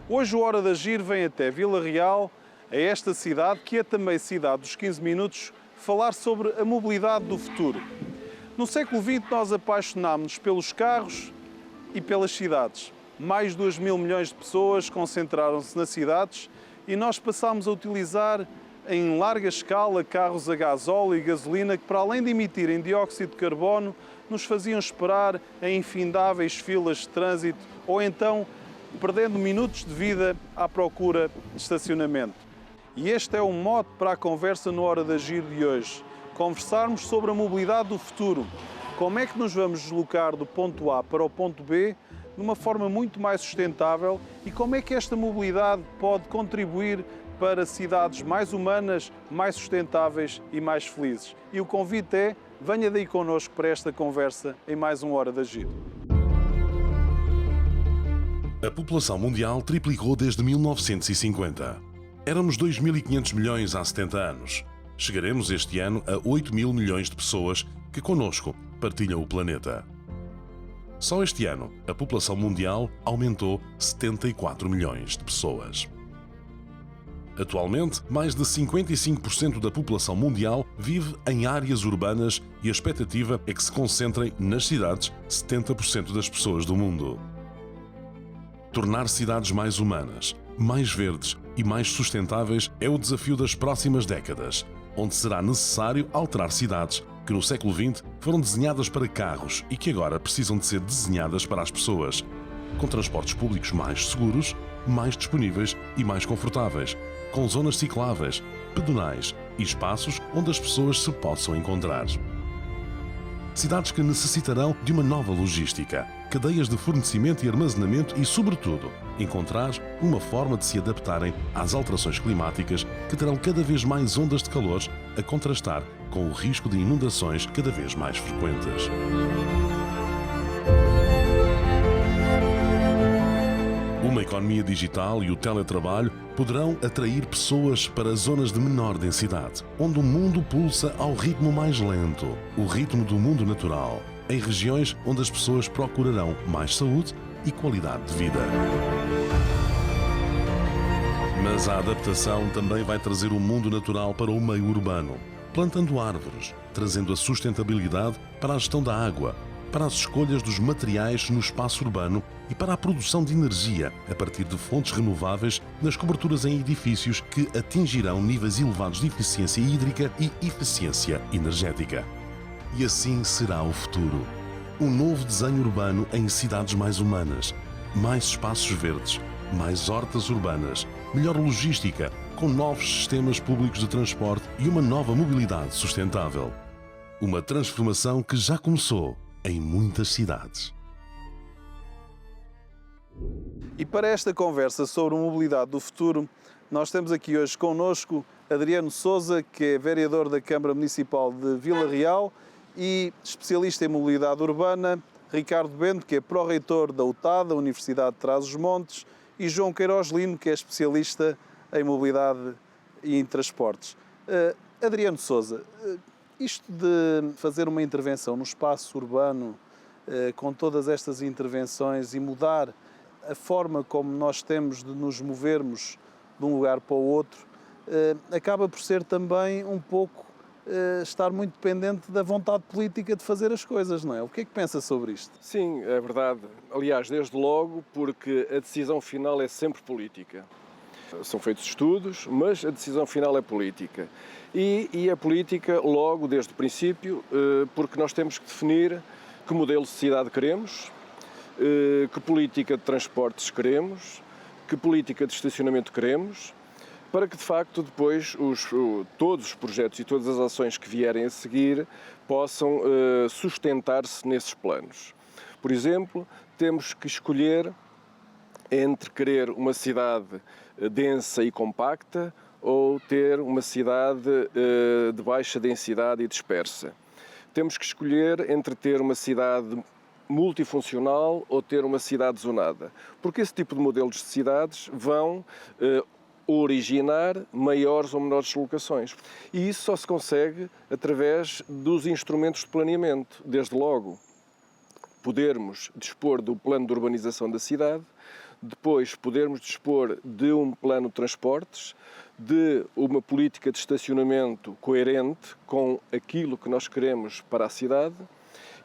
Hoje o Hora de Agir vem até Vila Real, a esta cidade, que é também cidade dos 15 minutos, falar sobre a mobilidade do futuro. No século XX nós apaixonámos-nos pelos carros e pelas cidades. Mais de 2 mil milhões de pessoas concentraram-se nas cidades e nós passámos a utilizar em larga escala carros a gasóleo e gasolina que, para além de emitirem dióxido de carbono, nos faziam esperar em infindáveis filas de trânsito ou então perdendo minutos de vida à procura de estacionamento. E este é o mote para a conversa no Hora de Agir de hoje. Conversarmos sobre a mobilidade do futuro. Como é que nos vamos deslocar do ponto A para o ponto B de uma forma muito mais sustentável e como é que esta mobilidade pode contribuir para cidades mais humanas, mais sustentáveis e mais felizes. E o convite é, venha daí connosco para esta conversa em mais um Hora de Agir. A população mundial triplicou desde 1950. Éramos 2.500 milhões há 70 anos. Chegaremos este ano a 8 mil milhões de pessoas que connosco partilham o planeta. Só este ano, a população mundial aumentou 74 milhões de pessoas. Atualmente, mais de 55% da população mundial vive em áreas urbanas e a expectativa é que se concentrem nas cidades 70% das pessoas do mundo. Tornar cidades mais humanas, mais verdes e mais sustentáveis é o desafio das próximas décadas, onde será necessário alterar cidades que no século XX foram desenhadas para carros e que agora precisam de ser desenhadas para as pessoas, com transportes públicos mais seguros, mais disponíveis e mais confortáveis, com zonas cicláveis, pedonais e espaços onde as pessoas se possam encontrar. Cidades que necessitarão de uma nova logística, cadeias de fornecimento e armazenamento e, sobretudo, encontrar uma forma de se adaptarem às alterações climáticas que terão cada vez mais ondas de calor a contrastar com o risco de inundações cada vez mais frequentes. Uma economia digital e o teletrabalho poderão atrair pessoas para zonas de menor densidade, onde o mundo pulsa ao ritmo mais lento, o ritmo do mundo natural, em regiões onde as pessoas procurarão mais saúde e qualidade de vida. Mas a adaptação também vai trazer o mundo natural para o meio urbano, plantando árvores, trazendo a sustentabilidade para a gestão da água, para as escolhas dos materiais no espaço urbano e para a produção de energia a partir de fontes renováveis nas coberturas em edifícios que atingirão níveis elevados de eficiência hídrica e eficiência energética. E assim será o futuro. Um novo desenho urbano em cidades mais humanas, mais espaços verdes, mais hortas urbanas, melhor logística, com novos sistemas públicos de transporte e uma nova mobilidade sustentável. Uma transformação que já começou em muitas cidades. E para esta conversa sobre a mobilidade do futuro, nós temos aqui hoje connosco Adriano Sousa, que é vereador da Câmara Municipal de Vila Real e especialista em mobilidade urbana, Ricardo Bento, que é pró-reitor da UTAD, da Universidade de Trás-os-Montes, e João Queiroz Lino, que é especialista em mobilidade e em transportes. Adriano Sousa, isto de fazer uma intervenção no espaço urbano, com todas estas intervenções e mudar a forma como nós temos de nos movermos de um lugar para o outro, acaba por ser também um pouco estar muito dependente da vontade política de fazer as coisas, não é? O que é que pensa sobre isto? Sim, é verdade. Aliás, desde logo, porque a decisão final é sempre política. São feitos estudos, mas a decisão final é política. E a política logo, desde o princípio, porque nós temos que definir que modelo de cidade queremos, que política de transportes queremos, que política de estacionamento queremos, para que, de facto, depois todos os projetos e todas as ações que vierem a seguir possam sustentar-se nesses planos. Por exemplo, temos que escolher entre querer uma cidade densa e compacta ou ter uma cidade de baixa densidade e dispersa. Temos que escolher entre ter uma cidade multifuncional ou ter uma cidade zonada, porque esse tipo de modelos de cidades vão originar maiores ou menores deslocações. E isso só se consegue através dos instrumentos de planeamento, desde logo podermos dispor do plano de urbanização da cidade, depois podermos dispor de um plano de transportes, de uma política de estacionamento coerente com aquilo que nós queremos para a cidade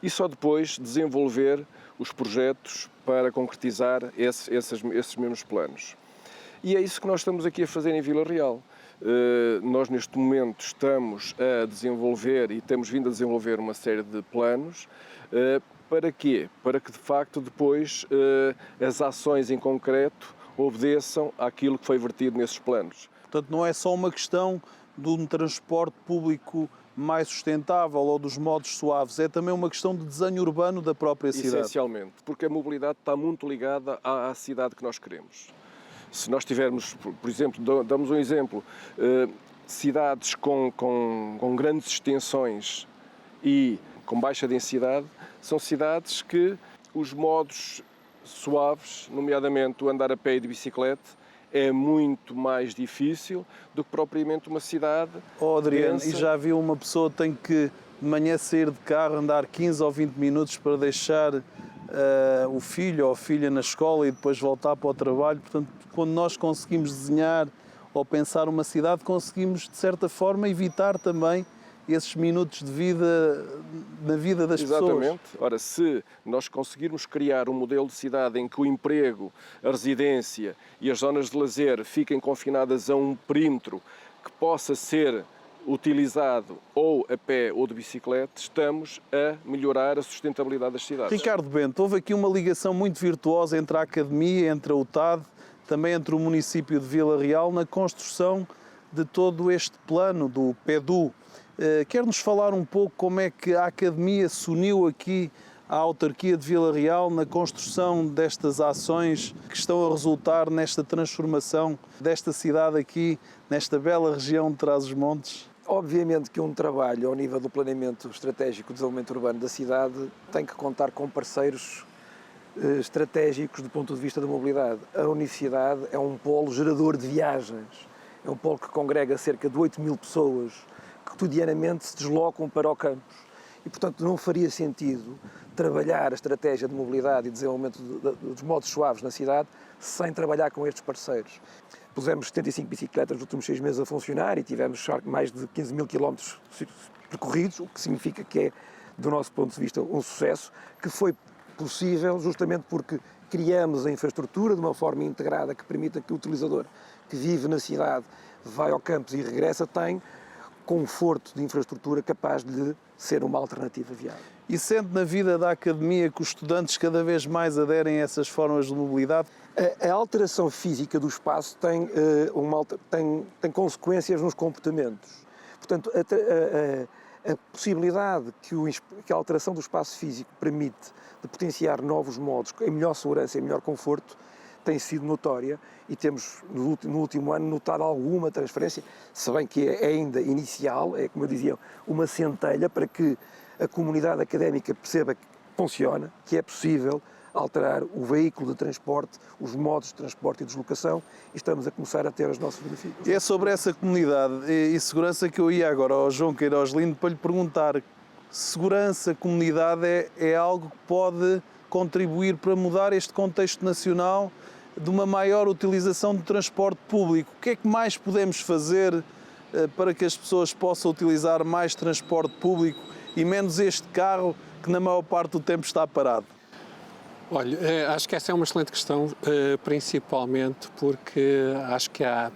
e só depois desenvolver os projetos para concretizar esses mesmos planos. E é isso que nós estamos aqui a fazer em Vila Real. Nós neste momento estamos a desenvolver e temos vindo a desenvolver uma série de planos. Para quê? Para que de facto depois as ações em concreto obedeçam àquilo que foi vertido nesses planos. Portanto, não é só uma questão de um transporte público mais sustentável ou dos modos suaves, é também uma questão de desenho urbano da própria cidade. Essencialmente, porque a mobilidade está muito ligada à cidade que nós queremos. Se nós tivermos, por exemplo, damos um exemplo, cidades com grandes extensões e com baixa densidade, são cidades que os modos suaves, nomeadamente o andar a pé e de bicicleta, é muito mais difícil do que propriamente uma cidade. Adriano, densa. E já viu uma pessoa que tem que de manhã sair de carro, andar 15 ou 20 minutos para deixar o filho ou a filha na escola e depois voltar para o trabalho. Portanto, quando nós conseguimos desenhar ou pensar uma cidade, conseguimos, de certa forma, evitar também esses minutos de vida na vida das pessoas. Exatamente. Ora, se nós conseguirmos criar um modelo de cidade em que o emprego, a residência e as zonas de lazer fiquem confinadas a um perímetro que possa ser utilizado ou a pé ou de bicicleta, estamos a melhorar a sustentabilidade das cidades. Ricardo Bento, houve aqui uma ligação muito virtuosa entre a Academia, entre a UTAD, também entre o município de Vila Real, na construção de todo este plano do PEDU. Quer-nos falar um pouco como é que a Academia se uniu aqui à autarquia de Vila Real na construção destas ações que estão a resultar nesta transformação desta cidade aqui, nesta bela região de Trás-os-Montes? Obviamente que um trabalho ao nível do planeamento estratégico de desenvolvimento urbano da cidade tem que contar com parceiros estratégicos do ponto de vista da mobilidade. A Universidade é um polo gerador de viagens, é um polo que congrega cerca de 8.000 pessoas que cotidianamente se deslocam para o campus e, portanto, não faria sentido trabalhar a estratégia de mobilidade e desenvolvimento dos modos suaves na cidade sem trabalhar com estes parceiros. Pusemos 75 bicicletas nos últimos 6 meses a funcionar e tivemos mais de 15.000 quilómetros percorridos, o que significa que é, do nosso ponto de vista, um sucesso que foi possível justamente porque criamos a infraestrutura de uma forma integrada que permita que o utilizador que vive na cidade, vai ao campus e regressa, tem conforto de infraestrutura capaz de lhe ser uma alternativa viável. E sente na vida da Academia que os estudantes cada vez mais aderem a essas formas de mobilidade? A alteração física do espaço tem consequências nos comportamentos. Portanto, a possibilidade que a alteração do espaço físico permite de potenciar novos modos, em melhor segurança e melhor conforto, tem sido notória e temos no último ano notado alguma transferência, se bem que é ainda inicial, é como eu dizia, uma centelha para que a comunidade académica perceba que funciona, que é possível alterar o veículo de transporte, os modos de transporte e deslocação e estamos a começar a ter os nossos benefícios. É sobre essa comunidade e segurança que eu ia agora ao João Queiroz Lindo para lhe perguntar. Segurança, comunidade é algo que pode contribuir para mudar este contexto nacional de uma maior utilização do transporte público. O que é que mais podemos fazer para que as pessoas possam utilizar mais transporte público e menos este carro que na maior parte do tempo está parado? Olha, acho que essa é uma excelente questão, principalmente porque acho que há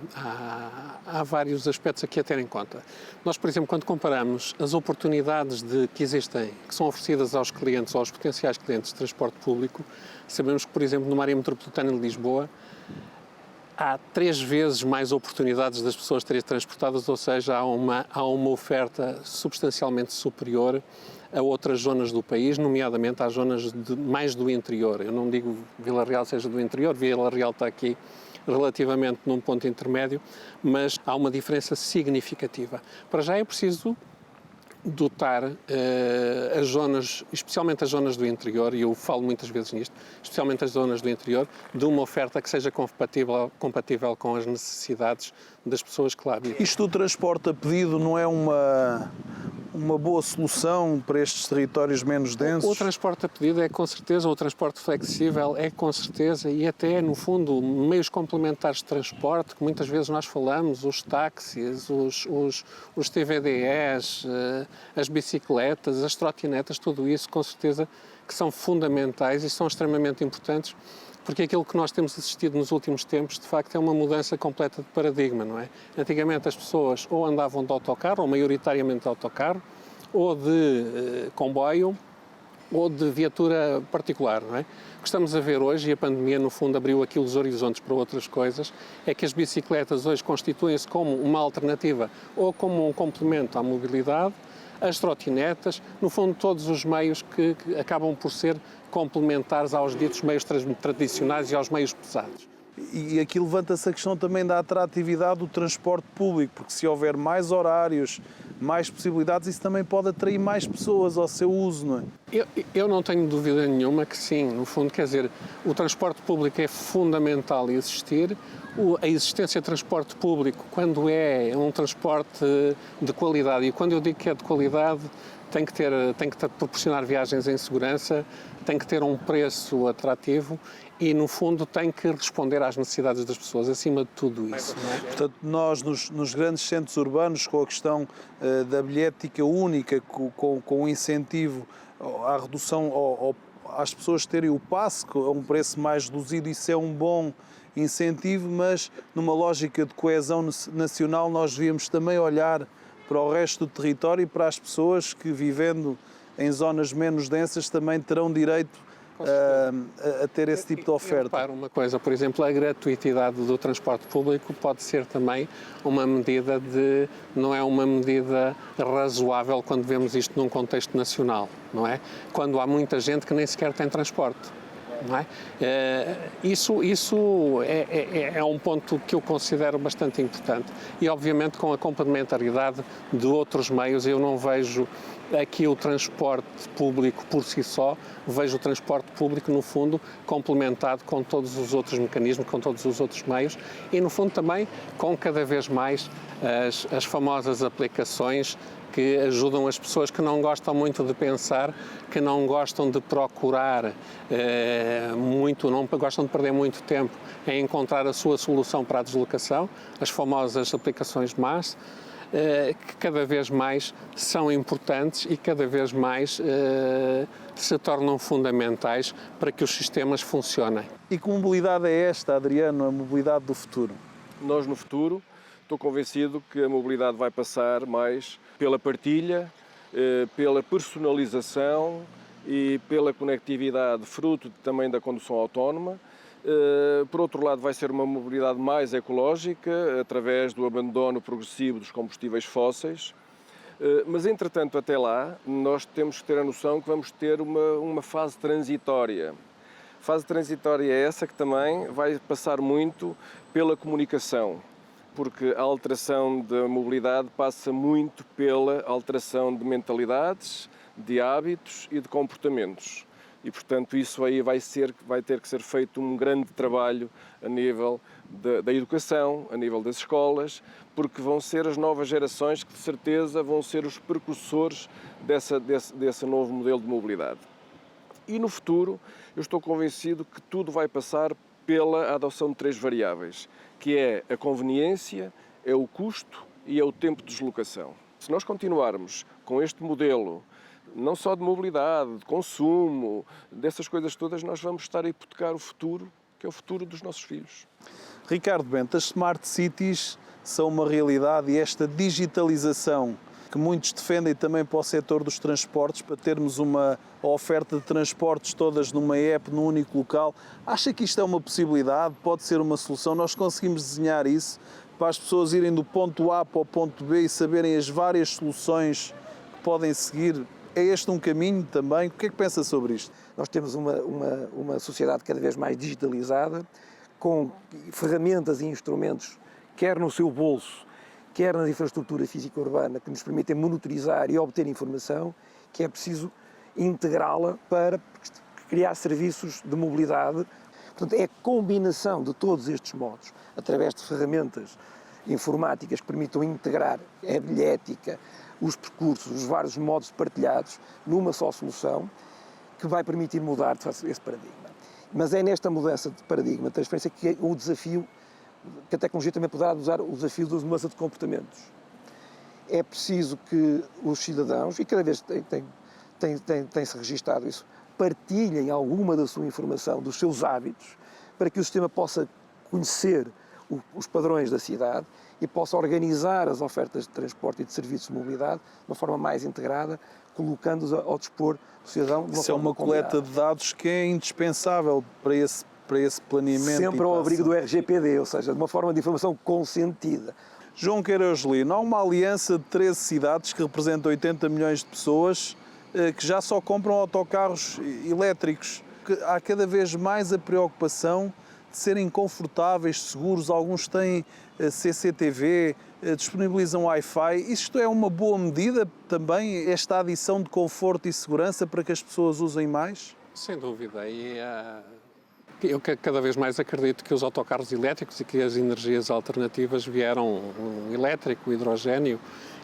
vários aspectos aqui a ter em conta. Nós, por exemplo, quando comparamos as oportunidades que existem, que são oferecidas aos clientes ou aos potenciais clientes de transporte público, sabemos que, por exemplo, numa área metropolitana de Lisboa, há 3 vezes mais oportunidades das pessoas serem transportadas, ou seja, há uma oferta substancialmente superior a outras zonas do país, nomeadamente às zonas mais do interior. Eu não digo Vila Real seja do interior, Vila Real está aqui relativamente num ponto intermédio, mas há uma diferença significativa. Para já é preciso dotar as zonas, especialmente as zonas do interior, e eu falo muitas vezes nisto, especialmente as zonas do interior, de uma oferta que seja compatível com as necessidades das pessoas que lá vivem. Isto do transporte a pedido não é uma boa solução para estes territórios menos densos? O transporte a pedido é com certeza, o transporte flexível é com certeza, e até, no fundo, meios complementares de transporte, que muitas vezes nós falamos, os táxis, os TVDEs, as bicicletas, as trotinetas, tudo isso, com certeza, que são fundamentais e são extremamente importantes, porque aquilo que nós temos assistido nos últimos tempos, de facto, é uma mudança completa de paradigma, não é? Antigamente as pessoas ou andavam de autocarro, ou maioritariamente de autocarro, ou de comboio, ou de viatura particular, não é? O que estamos a ver hoje, e a pandemia, no fundo, abriu aqui os horizontes para outras coisas, é que as bicicletas hoje constituem-se como uma alternativa ou como um complemento à mobilidade, as trotinetas, no fundo, todos os meios que acabam por ser complementares aos ditos meios tradicionais e aos meios pesados. E aqui levanta-se a questão também da atratividade do transporte público, porque se houver mais horários, mais possibilidades, isso também pode atrair mais pessoas ao seu uso, não é? Eu não tenho dúvida nenhuma que sim, no fundo, quer dizer, o transporte público é fundamental existir, a existência de transporte público, quando é um transporte de qualidade, e quando eu digo que é de qualidade, tem que proporcionar viagens em segurança, tem que ter um preço atrativo e, no fundo, tem que responder às necessidades das pessoas, acima de tudo isso. Não é? Portanto, nós, nos grandes centros urbanos, com a questão da bilhética única, com o incentivo à redução, às pessoas terem o passe a um preço mais reduzido, isso é um bom incentivo, mas numa lógica de coesão nacional nós devíamos também olhar para o resto do território e para as pessoas que, vivendo em zonas menos densas, também terão direito a ter esse tipo de oferta. Para uma coisa, por exemplo, a gratuitidade do transporte público pode ser também uma medida não é uma medida razoável quando vemos isto num contexto nacional, não é? Quando há muita gente que nem sequer tem transporte. Não é? Isso é um ponto que eu considero bastante importante e, obviamente, com a complementaridade de outros meios, eu não vejo aqui o transporte público por si só, vejo o transporte público, no fundo, complementado com todos os outros mecanismos, com todos os outros meios e, no fundo, também com cada vez mais as famosas aplicações que ajudam as pessoas que não gostam muito de pensar, que não gostam de procurar muito, não gostam de perder muito tempo em encontrar a sua solução para a deslocação, as famosas aplicações MaaS, que cada vez mais são importantes e cada vez mais se tornam fundamentais para que os sistemas funcionem. E que mobilidade é esta, Adriano, a mobilidade do futuro? Nós, no futuro, estou convencido que a mobilidade vai passar mais pela partilha, pela personalização e pela conectividade, fruto também da condução autónoma. Por outro lado, vai ser uma mobilidade mais ecológica, através do abandono progressivo dos combustíveis fósseis. Mas, entretanto, até lá, nós temos que ter a noção que vamos ter uma fase transitória. Fase transitória é essa que também vai passar muito pela comunicação, porque a alteração da mobilidade passa muito pela alteração de mentalidades, de hábitos e de comportamentos. E, portanto, isso aí vai ter que ser feito um grande trabalho a nível da educação, a nível das escolas, porque vão ser as novas gerações que, de certeza, vão ser os precursores desse novo modelo de mobilidade. E, no futuro, eu estou convencido que tudo vai passar pela adoção de 3 variáveis, que é a conveniência, é o custo e é o tempo de deslocação. Se nós continuarmos com este modelo, não só de mobilidade, de consumo, dessas coisas todas, nós vamos estar a hipotecar o futuro, que é o futuro dos nossos filhos. Ricardo Bento, as Smart Cities são uma realidade e esta digitalização que muitos defendem também para o setor dos transportes, para termos uma oferta de transportes todas numa app, num único local. Acha que isto é uma possibilidade? Pode ser uma solução? Nós conseguimos desenhar isso para as pessoas irem do ponto A para o ponto B e saberem as várias soluções que podem seguir? É este um caminho também? O que é que pensa sobre isto? Nós temos uma sociedade cada vez mais digitalizada, com ferramentas e instrumentos, quer no seu bolso, quer na infraestrutura física urbana, que nos permitem monitorizar e obter informação, que é preciso integrá-la para criar serviços de mobilidade. Portanto, é a combinação de todos estes modos, através de ferramentas informáticas que permitam integrar a bilhética, os percursos, os vários modos partilhados numa só solução, que vai permitir mudar de facto esse paradigma. Mas é nesta mudança de paradigma, de transferência, que é o desafio, que a tecnologia também poderá usar o desafio da mudança de comportamentos. É preciso que os cidadãos, e cada vez tem-se registado isso, partilhem alguma da sua informação, dos seus hábitos, para que o sistema possa conhecer os padrões da cidade e possa organizar as ofertas de transporte e de serviços de mobilidade de uma forma mais integrada, colocando-os ao dispor do cidadão. Isso é uma coleta de dados que é indispensável para esse planeamento. Sempre ao abrigo do RGPD, ou seja, de uma forma de informação consentida. João Queiroz Lino, há uma aliança de 13 cidades que representa 80 milhões de pessoas que já só compram autocarros elétricos. Há cada vez mais a preocupação de serem confortáveis, seguros. Alguns têm CCTV, disponibilizam Wi-Fi. Isto é uma boa medida também, esta adição de conforto e segurança para que as pessoas usem mais? Sem dúvida. E eu cada vez mais acredito que os autocarros elétricos e que as energias alternativas vieram, o elétrico, o hidrogênio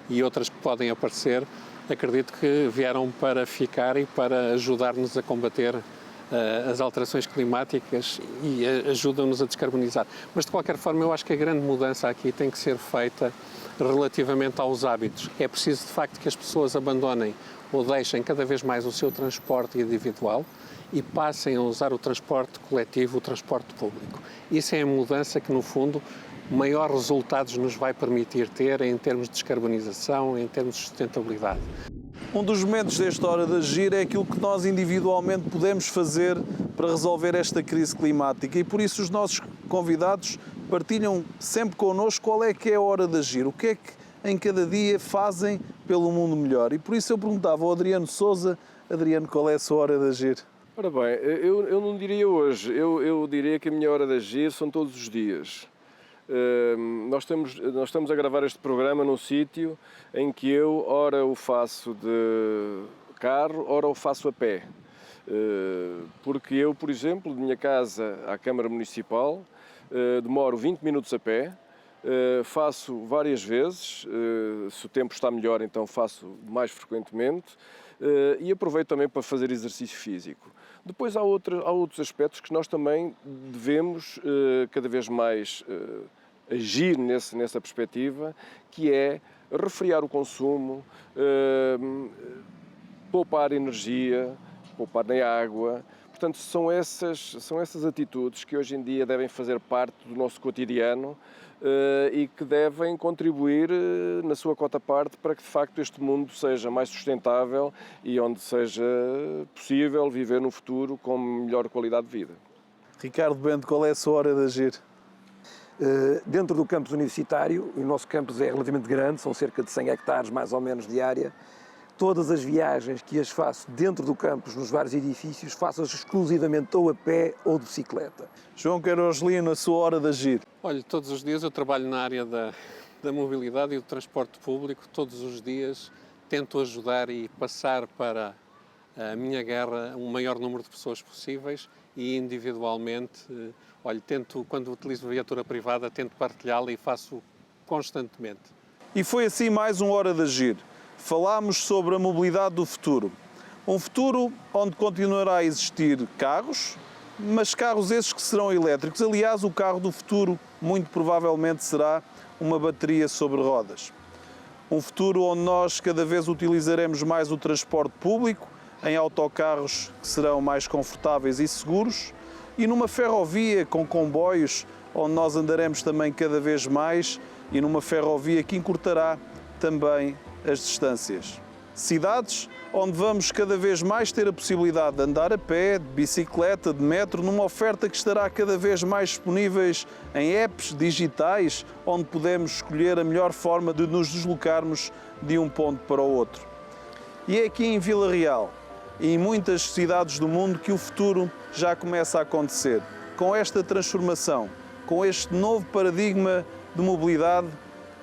e outras que podem aparecer, acredito que vieram para ficar e para ajudar-nos a combater as alterações climáticas e ajudam-nos a descarbonizar. Mas, de qualquer forma, eu acho que a grande mudança aqui tem que ser feita relativamente aos hábitos. É preciso, de facto, que as pessoas abandonem ou deixem cada vez mais o seu transporte individual e passem a usar o transporte coletivo, o transporte público. Isso é a mudança que, no fundo, maiores resultados nos vai permitir ter em termos de descarbonização, em termos de sustentabilidade. Um dos momentos desta hora de agir é aquilo que nós individualmente podemos fazer para resolver esta crise climática e por isso os nossos convidados partilham sempre connosco qual é que é a hora de agir, o que é que em cada dia fazem pelo mundo melhor. E por isso eu perguntava ao Adriano Sousa, Adriano, qual é a sua hora de agir? Ora bem, eu não diria hoje, eu diria que a minha hora de agir são todos os dias. Nós estamos a gravar este programa num sítio em que eu, ora o faço de carro, ora o faço a pé. Porque eu, por exemplo, de minha casa à Câmara Municipal, demoro 20 minutos a pé, faço várias vezes, se o tempo está melhor, então faço mais frequentemente, e aproveito também para fazer exercício físico. Depois há outros aspectos que nós também devemos cada vez mais agir nessa perspectiva, que é refriar o consumo, poupar energia, poupar na água. Portanto, são essas atitudes que hoje em dia devem fazer parte do nosso cotidiano e que devem contribuir na sua cota-parte para que, de facto, este mundo seja mais sustentável e onde seja possível viver no futuro com melhor qualidade de vida. Ricardo Bento, qual é a sua hora de agir? Dentro do campus universitário, o nosso campus é relativamente grande, são cerca de 100 hectares mais ou menos de área. Todas as viagens que as faço dentro do campus, nos vários edifícios, faço-as exclusivamente ou a pé ou de bicicleta. João Queiroz Lino, a sua hora de agir? Olha, todos os dias eu trabalho na área da mobilidade e do transporte público. Todos os dias tento ajudar e passar para a minha guerra um maior número de pessoas possíveis e individualmente, tento, quando utilizo viatura privada, tento partilhá-la e faço constantemente. E foi assim mais uma hora de agir. Falámos sobre a mobilidade do futuro. Um futuro onde continuará a existir carros, mas carros esses que serão elétricos. Aliás, o carro do futuro muito provavelmente será uma bateria sobre rodas. Um futuro onde nós cada vez utilizaremos mais o transporte público, em autocarros que serão mais confortáveis e seguros, e numa ferrovia com comboios, onde nós andaremos também cada vez mais, e numa ferrovia que encurtará também as distâncias. Cidades onde vamos cada vez mais ter a possibilidade de andar a pé, de bicicleta, de metro, numa oferta que estará cada vez mais disponíveis em apps digitais, onde podemos escolher a melhor forma de nos deslocarmos de um ponto para o outro. E é aqui em Vila Real e em muitas cidades do mundo que o futuro já começa a acontecer. Com esta transformação, com este novo paradigma de mobilidade,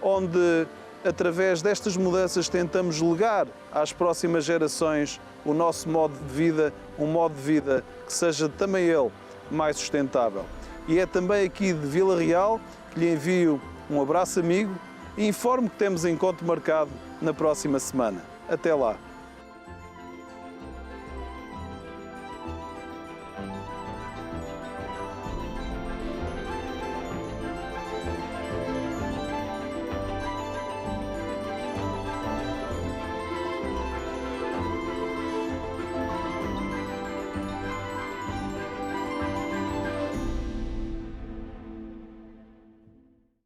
onde, através destas mudanças, tentamos legar às próximas gerações o nosso modo de vida, um modo de vida que seja também ele mais sustentável. E é também aqui de Vila Real que lhe envio um abraço amigo e informo que temos encontro marcado na próxima semana. Até lá!